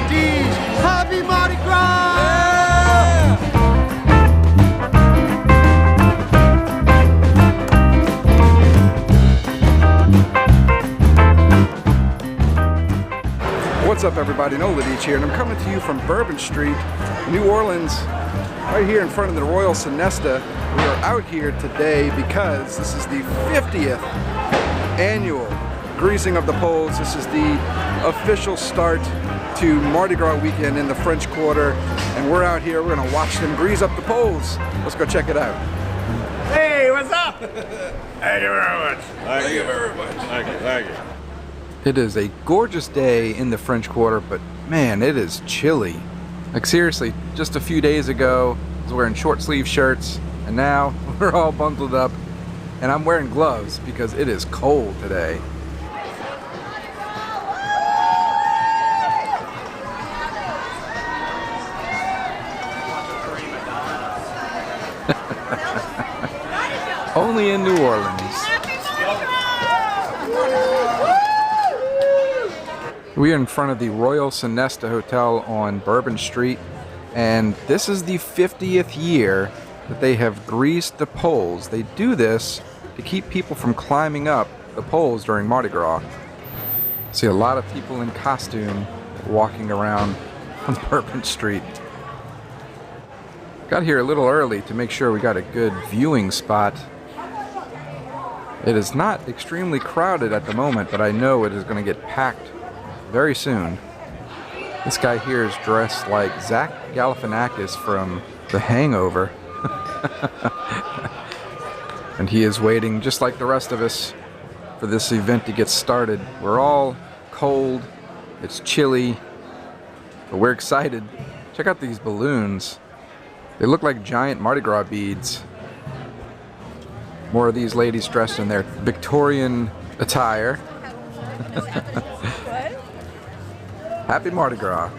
prestige. Happy Mardi Gras! What's up, everybody? Nola Beach here, and I'm coming to you from Bourbon Street, New Orleans, right here in front of the Royal Sonesta. We are out here today because this is the 50th annual greasing of the poles. This is the official start to Mardi Gras weekend in the French Quarter, and we're out here. We're gonna watch them grease up the poles. Let's go check it out. Hey, what's up? Thank you very much. Thank you very much. Thank you. Thank you. It is a gorgeous day in the French Quarter, but man, it is chilly. Like seriously, just a few days ago, I was wearing short sleeve shirts, and now we're all bundled up, and I'm wearing gloves because it is cold today. Only in New Orleans. We are in front of the Royal Sonesta Hotel on Bourbon Street, and this is the 50th year that they have greased the poles. They do this to keep people from climbing up the poles during Mardi Gras. See a lot of people in costume walking around on Bourbon Street. Got here a little early to make sure we got a good viewing spot. It is not extremely crowded at the moment, but I know it is going to get packed very soon. This guy here is dressed like Zach Galifianakis from The Hangover. And he is waiting, just like the rest of us, for this event to get started. We're all cold, it's chilly, but we're excited. Check out these balloons. They look like giant Mardi Gras beads. More of these ladies dressed in their Victorian attire. Happy Mardi Gras.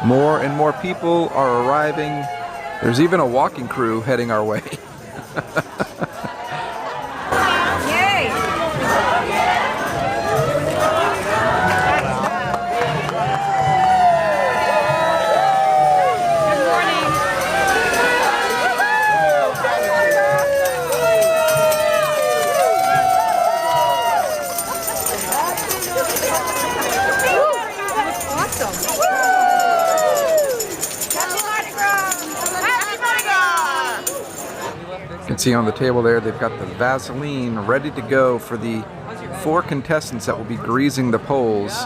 More and more people are arriving. There's even a walking crew heading our way. Yay! Good morning. Awesome. Happy Mardi Gras! Happy Mardi Gras! You can see on the table there, they've got the Vaseline ready to go for the 4 contestants that will be greasing the poles.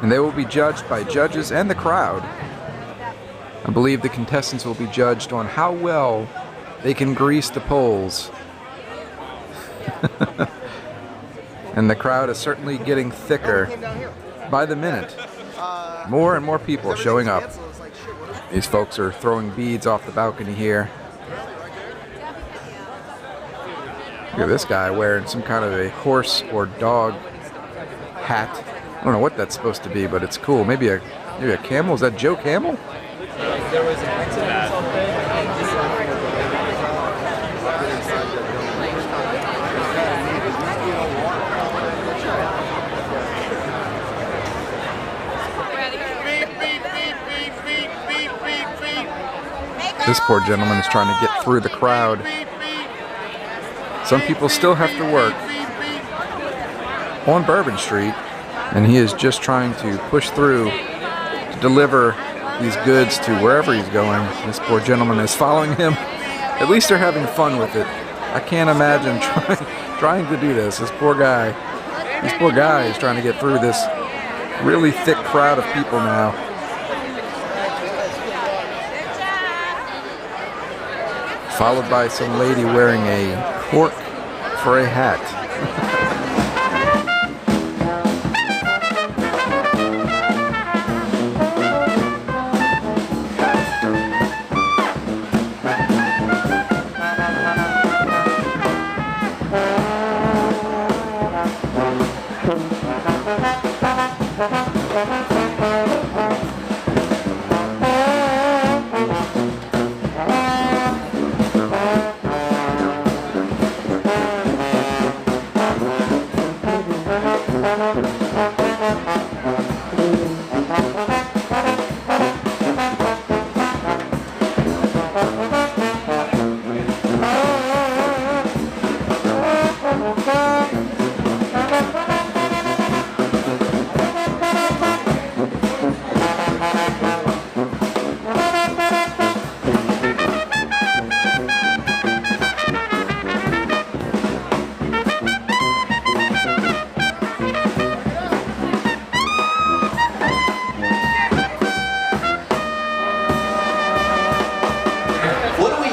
And they will be judged by judges and the crowd. I believe the contestants will be judged on how well they can grease the poles. And the crowd is certainly getting thicker by the minute. More and more people showing up. These folks are throwing beads off the balcony here. Look at this guy wearing some kind of a horse or dog hat. I don't know what that's supposed to be, but it's cool. Maybe a camel? Is that Joe Camel? There was an accident or something. This poor gentleman is trying to get through the crowd. Some people still have to work on Bourbon Street, and he is just trying to push through to deliver these goods to wherever he's going. This poor gentleman is following him. At least they're having fun with it. I can't imagine trying to do this. This poor guy is trying to get through this really thick crowd of people now. Followed by some lady wearing a cork for a hat.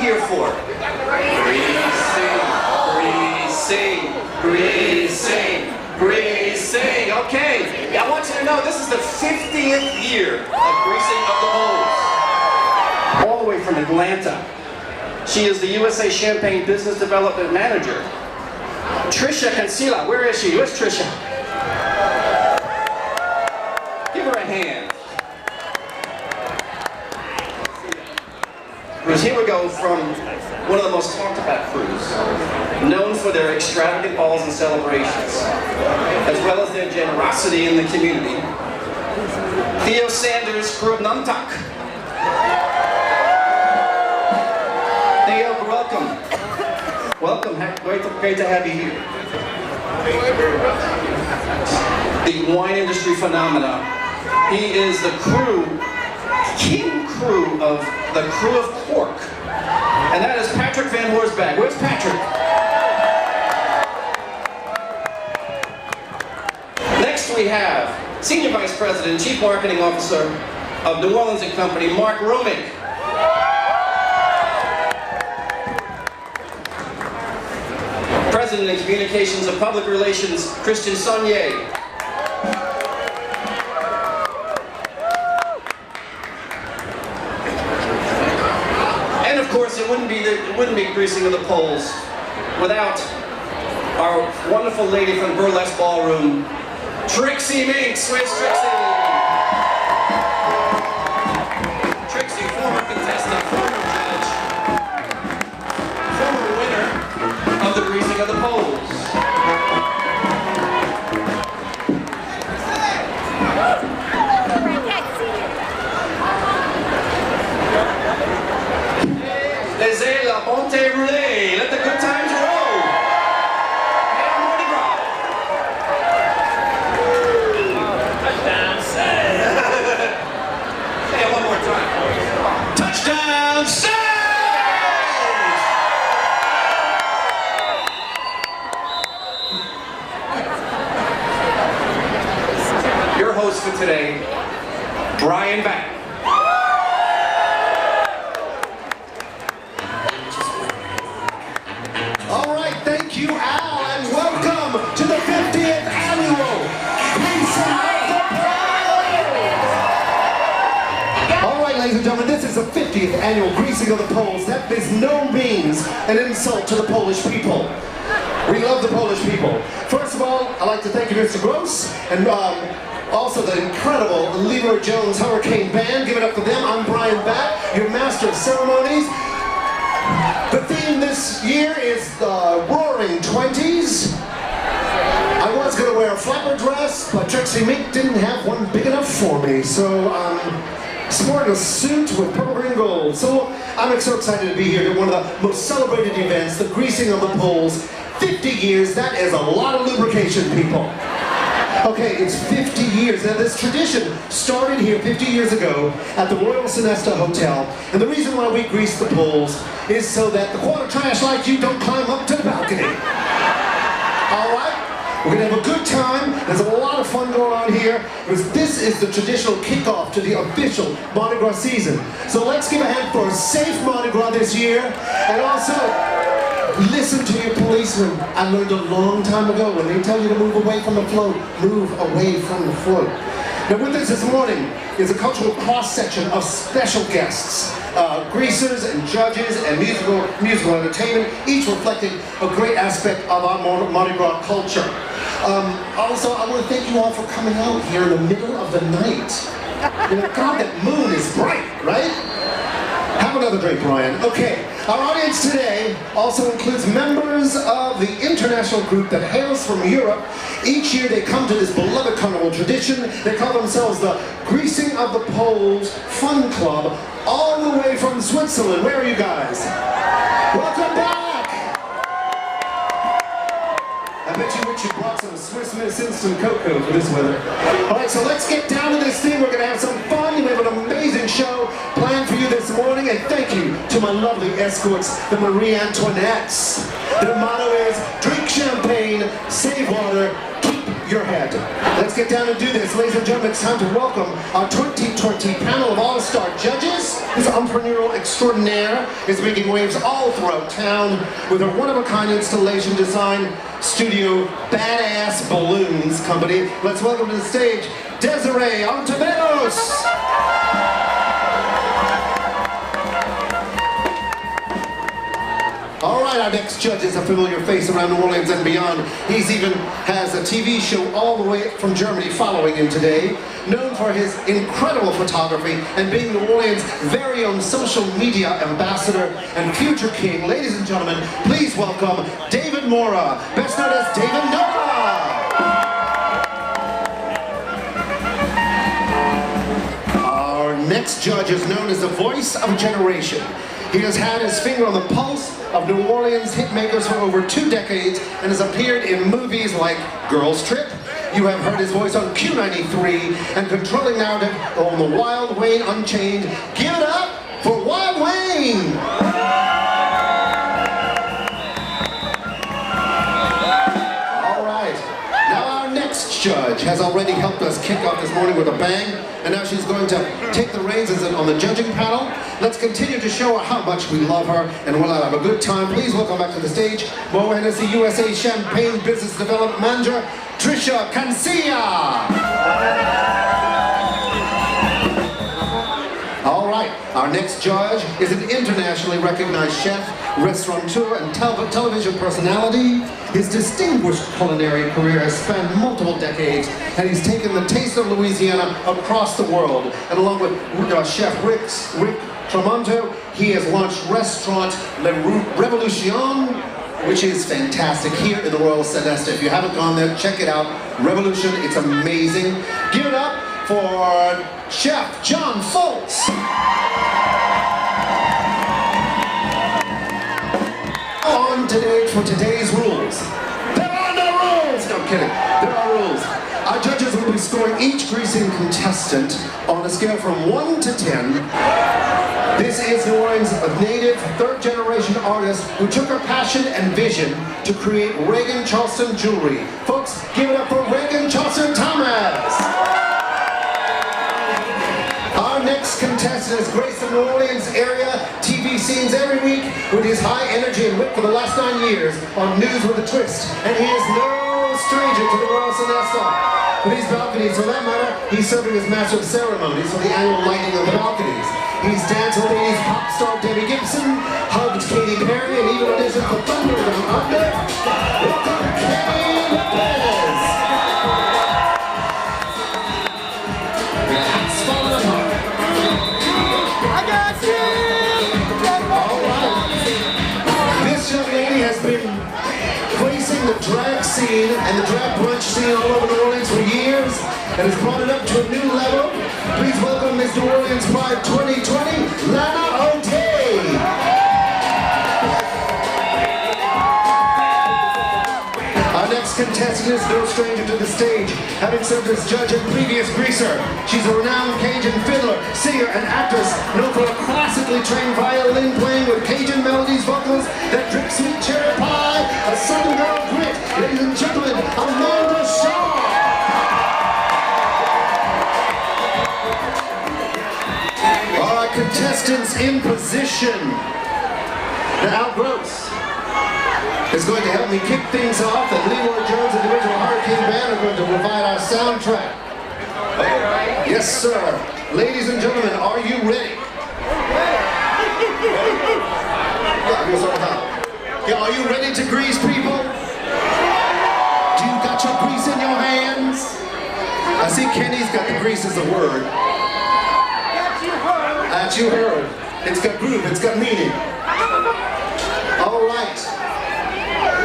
here for? Greasing, greasing, greasing. Okay, I want you to know this is the 50th year of Greasing of the Poles. All the way from Atlanta. She is the USA Champagne Business Development Manager. Trisha Cancila, where is she? Where's Trisha? Give her a hand. Because here we go from one of the most talked about crews, known for their extravagant balls and celebrations, as well as their generosity in the community. Theo Sanders, crew of Numtuck. Theo, welcome. Welcome, great to have you here. The wine industry phenomena. He is the king crew of the Crew of Cork. And that is Patrick Van Horsbag. Where's Patrick? Next we have Senior Vice President and Chief Marketing Officer of New Orleans & Company, Mark Romick. President in Communications and Public Relations, Christian Saunier. And of course, it wouldn't be Greasing of the Poles without our wonderful lady from Burlesque Ballroom, Trixie Minx. Where's Trixie? Trixie, former contestant, former judge, former winner of the Greasing of the Poles. Laissez la bonté rouler. Let the good times roll. Hey, Mardi Gras. Touchdown save. Hey, one more time. Touchdown save. Your host for today, Brian Back. Thank you, Al, and welcome to the 50th annual Greasing of the Poles. All right, ladies and gentlemen, this is the 50th annual Greasing of the Poles. That is no means an insult to the Polish people. We love the Polish people. First of all, I'd like to thank you, Mr. Gross, and also the incredible Leroy Jones Hurricane Band. Give it up for them. I'm Brian Batt, your master of ceremonies. The theme this year is the Roaring 20s. I was going to wear a flapper dress, but Trixie Mink didn't have one big enough for me, so I'm sporting a suit with purple, green, gold. So I'm so excited to be here at one of the most celebrated events, the Greasing of the Poles. 50 years, that is a lot of lubrication, people. Okay, it's 50 years. Now this tradition started here 50 years ago at the Royal Sonesta Hotel. And the reason why we grease the poles is so that the quarter trash like you don't climb up to the balcony. All right? We're gonna have a good time. There's a lot of fun going on here because this is the traditional kickoff to the official Mardi Gras season. So let's give a hand for a safe Mardi Gras this year, and also listen to your policemen. I learned a long time ago, when they tell you to move away from the float, move away from the float. Now with us this morning is a cultural cross-section of special guests, greasers and judges and musical entertainment, each reflecting a great aspect of our Mardi Gras culture. Also, I want to thank you all for coming out here in the middle of the night. You know, God, that moon is bright, right? Have another drink, Brian. Okay, our audience today also includes members of the international group that hails from Europe. Each year they come to this beloved carnival tradition. They call themselves the Greasing of the Poles Fun Club, all the way from Switzerland. Where are you guys? Welcome back! I bet you Richard brought some Swiss Miss Instant Cocoa for this weather. All right, so let's get down to this thing. We're going to have some fun. We have an amazing show planned for you this morning. And thank you to my lovely escorts, the Marie Antoinettes. Their motto is, drink champagne, save water, keep your head. Let's get down and do this. Ladies and gentlemen, it's time to welcome our 2020 panel of all-star judges. This entrepreneurial extraordinaire is making waves all throughout town with her one-of-a-kind installation design studio, Badass Balloons Company. Let's welcome to the stage, Desiree Ontiveros. All right, our next judge is a familiar face around New Orleans and beyond. He's even has a TV show all the way from Germany following him today. Known for his incredible photography and being New Orleans' very own social media ambassador and future king. Ladies and gentlemen, please welcome David Mora, best known as David Nova. Our next judge is known as the voice of a generation. He has had his finger on the pulse of New Orleans hitmakers for over 2 decades and has appeared in movies like Girls Trip. You have heard his voice on Q93 and controlling narrative on The Wild Wayne Unchained. Give it up for Wild Wayne! All right, now our next judge has already helped us kick off this morning with a bang, and now she's going to take the reins on the judging panel. Let's continue to show her how much we love her and we'll have a good time. Please welcome back to the stage, Mo Hennessy USA Champagne Business Development Manager, Trisha Cancia. All right, our next judge is an internationally recognized chef, restaurateur, and television personality. His distinguished culinary career has spanned multiple decades, and he's taken the taste of Louisiana across the world. And along with Chef Rick Tramonto, he has launched restaurant Le Revolution, which is fantastic here in the Royal Sonesta. If you haven't gone there, check it out. Revolution, it's amazing. Give it up for Chef John Foltz. On today for today's rules. There are no rules! No, I'm kidding. There are rules. Our judges will be scoring each greasing contestant on a scale from 1 to 10. This is New Orleans' native third-generation artist who took her passion and vision to create Reagan Charleston jewelry. Folks, give it up for Reagan Charleston Thomas! Our next contestant has graced the New Orleans area TV scenes every week with his high energy and wit for the last 9 years on News with a Twist. And he is no stranger to the Royal Sonesta. For these balconies, for that matter, he's serving as master of ceremonies for the annual lighting of the balconies. He's danced with ladies pop star Debbie Gibson, hugged Katy Perry, and even auditioned for Thunder Down Under. Welcome, Kenny Lopez! It's falling apart. I got you! All right. This young lady has been placing the drag scene and the drag brunch scene all over New Orleans for years and has brought it up to a new level. Please welcome Miss New Orleans Pride 2020, Lana O'Tay. Our next contestant is no stranger to the stage, having served as judge and previous greaser. She's a renowned Cajun fiddler, singer, and actress, known for a classically trained violin playing with Cajun melodies, vocals that drip sweet cherry pie, a Southern girl grit. Ladies and gentlemen, Amanda Shaw. Our contestants in position. Now, Al Gross is going to help me kick things off, and Leroy Jones and the original Hurricane Band are going to provide our soundtrack. Yes, sir. Ladies and gentlemen, are you ready? Yeah, are you ready to grease, people? Do you got your grease in your hands? I see Kenny's got the grease as a word. That you heard. It's got groove, it's got meaning. All right.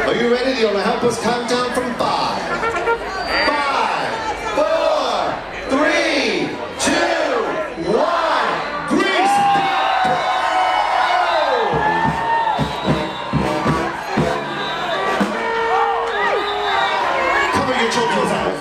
Are you ready? Do you want to help us count down from 5? 5, 4, 3, 2, 1. Grease! Cover your children's eyes.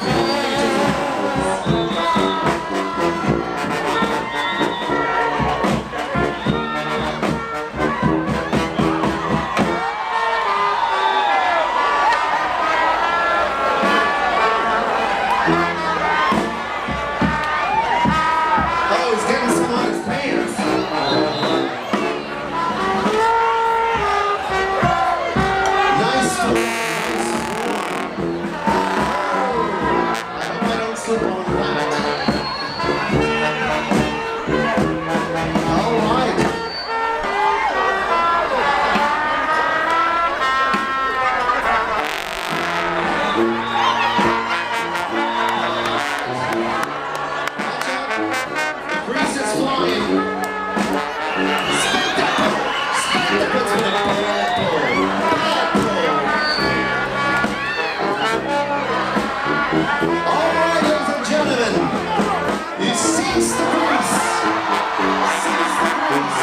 Spank that pole. Spank that pole. Bad pole. Bad pole. All right, ladies and gentlemen. You cease the grease. Cease the grease.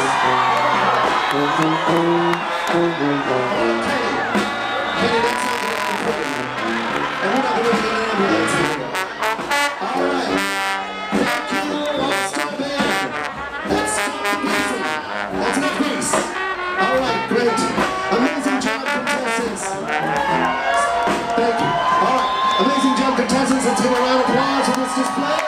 Kenny, that's not going to happen. And we're not going to get an ambulance here. All right. Thank you, All-Star Band. Let's stop the greasing. That's enough grease. All right, great. Amazing job, contestants. Thank you. All right. Amazing job, contestants. Let's give a round of applause for this display.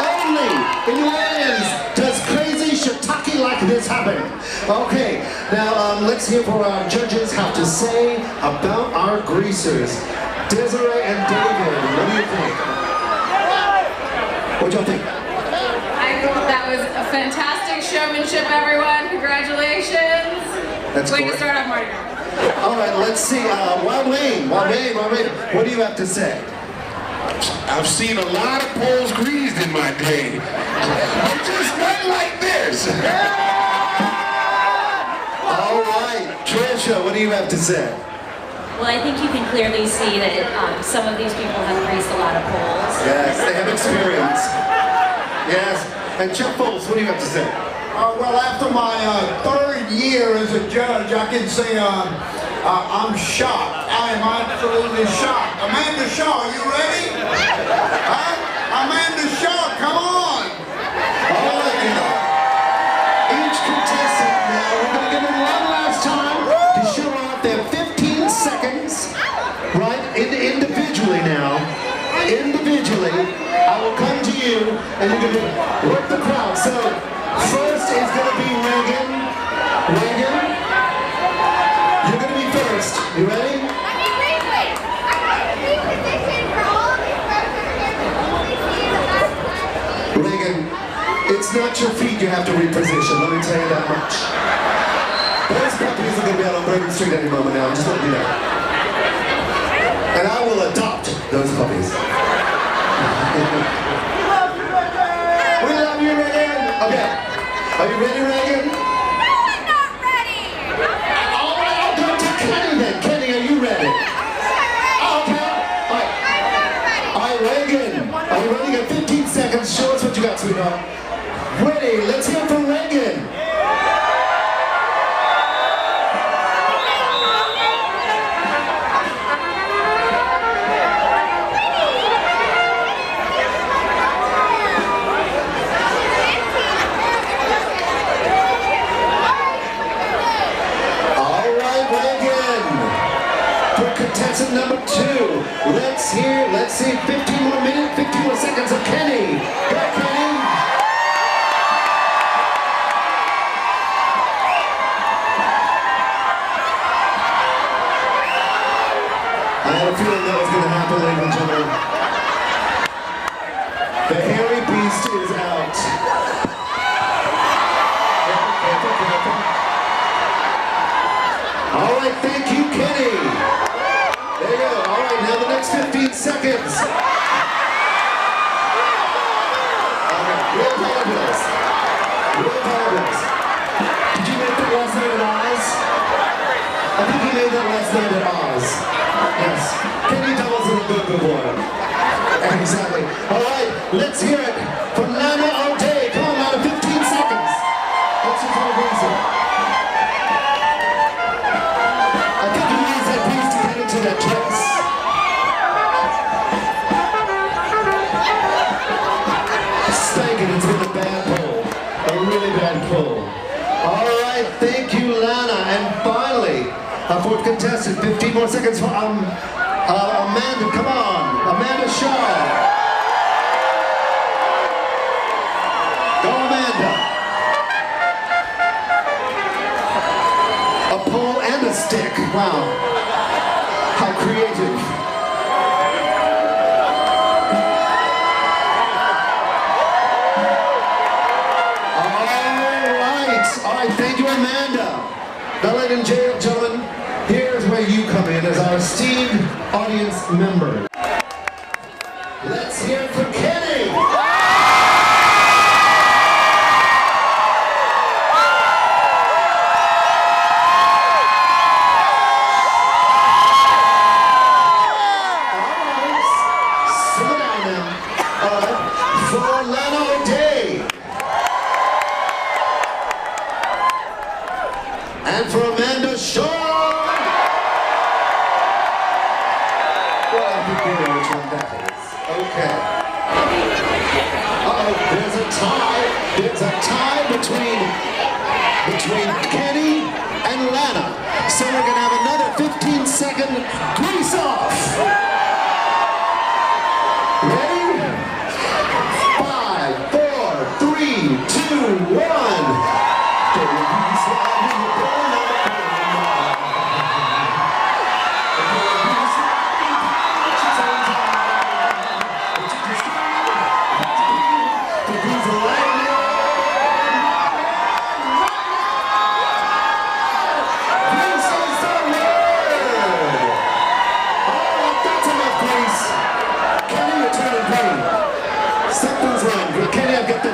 Only in New Orleans does crazy shiitake like this happen. Okay, now let's hear what our judges have to say about our greasers. Desiree and David, what do you think? What do y'all think? I think that was a fantastic showmanship, everyone. Congratulations. That's Way great. to start off Mardi Gras. All right, let's see. Wild Wayne, what do you have to say? I've seen a lot of poles greased in my day, but just not like this. All right, Trisha, what do you have to say? Well, I think you can clearly see that some of these people have greased a lot of poles. Yes, they have experience. Yes, and Chuck Foles, what do you have to say? Well, after my third year as a judge, I can say I'm shocked. I am absolutely shocked. Amanda Shaw, you ready? Huh? Amanda Shaw, come on! All right, each contestant now, we're going to give them one last time to show off their 15 seconds, right? Individually now. Individually, I will come to you and you're going to work the crowd. So, first is going to be Reagan. Reagan, you're going to be first. You ready? Reagan, it's not your feet you have to reposition, let me tell you that much. Those puppies are going to be out on Bourbon Street any moment now, just let you know. And I will adopt those puppies. We love you, Reagan. Okay, are you ready, Reagan? I'm not ready. All right, I'll go to Kenny then. Kenny, are you ready? Okay. All right, Reagan. Are you ready? You got 15 seconds. Show us what you got, sweetheart. Ready? Let's hear from Reagan. Contestant number 2. Let's see, 15 more minutes, 15 more seconds of Kenny. Go, Kenny. I had a feeling that was going to happen, ladies and gentlemen. The hairy beast is out. All right, thank you, Kenny. There you go. All right, now the next 15 seconds. All right, real apologize. Real apologize. Did you make that last night at Oz? I think you made that last night at Oz. Yes. Kenny Doubles in a good boy. Exactly. All right, let's hear it from Lana O'Day. Come on, Lana, 15 seconds. What's your total reason? I think you used that piece to get into that dress. Spanking, it's been a bad pull. A really bad pull. All right, thank you, Lana. And finally, our fourth contestant, 15 more seconds for Amanda. Come on, Amanda Shaw. Go, Amanda. A pole and a stick. Wow. How creative. All right, thank you, Amanda. Now, ladies and gentlemen, here's where you come in as our esteemed audience member. Let's hear it for Kenny. There's a tie between Kenny and Lana. So we're going to have another 15-second grease off. Ready? 5, 4, 3, 2, 1.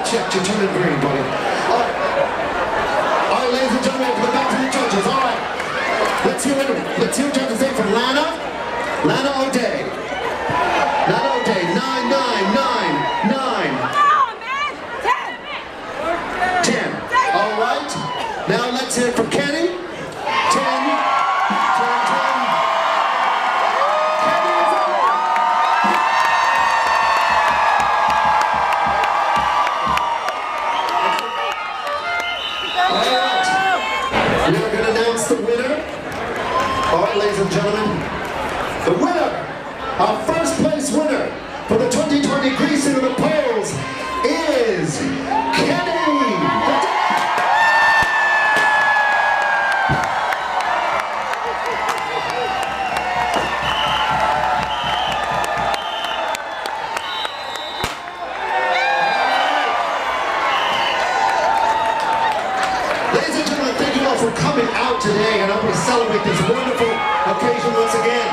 Check, you're turning green, buddy. All right, ladies and gentlemen, we'll go back to the judges. All right, let's hear what judges say from Lana. Lana O'Day. Lana O'Day, 9, 9, 9, 9. 10. All right, now let's hear it from Kenny. 10, 10, 10. Ladies and gentlemen, the winner, our first place winner for the 2020 Greasing of the Poles is Kenny. Ladies and gentlemen, thank you all for coming out today, and I hope we celebrate this wonderful occasion once again.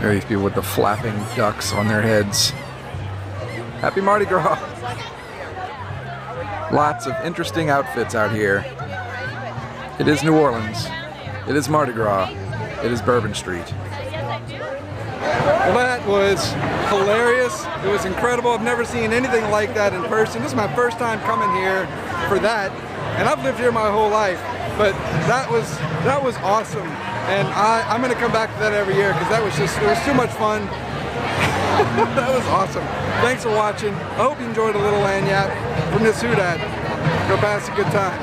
There are these people with the flapping ducks on their heads. Happy Mardi Gras! Lots of interesting outfits out here. It is New Orleans. It is Mardi Gras. It is Bourbon Street. Well, that was hilarious. It was incredible. I've never seen anything like that in person. This is my first time coming here for that, and I've lived here my whole life. But that was awesome, and I'm gonna come back to that every year because it was too much fun. That was awesome. Thanks for watching. I hope you enjoyed a little lanyard from this Houdat. Go pass a good time.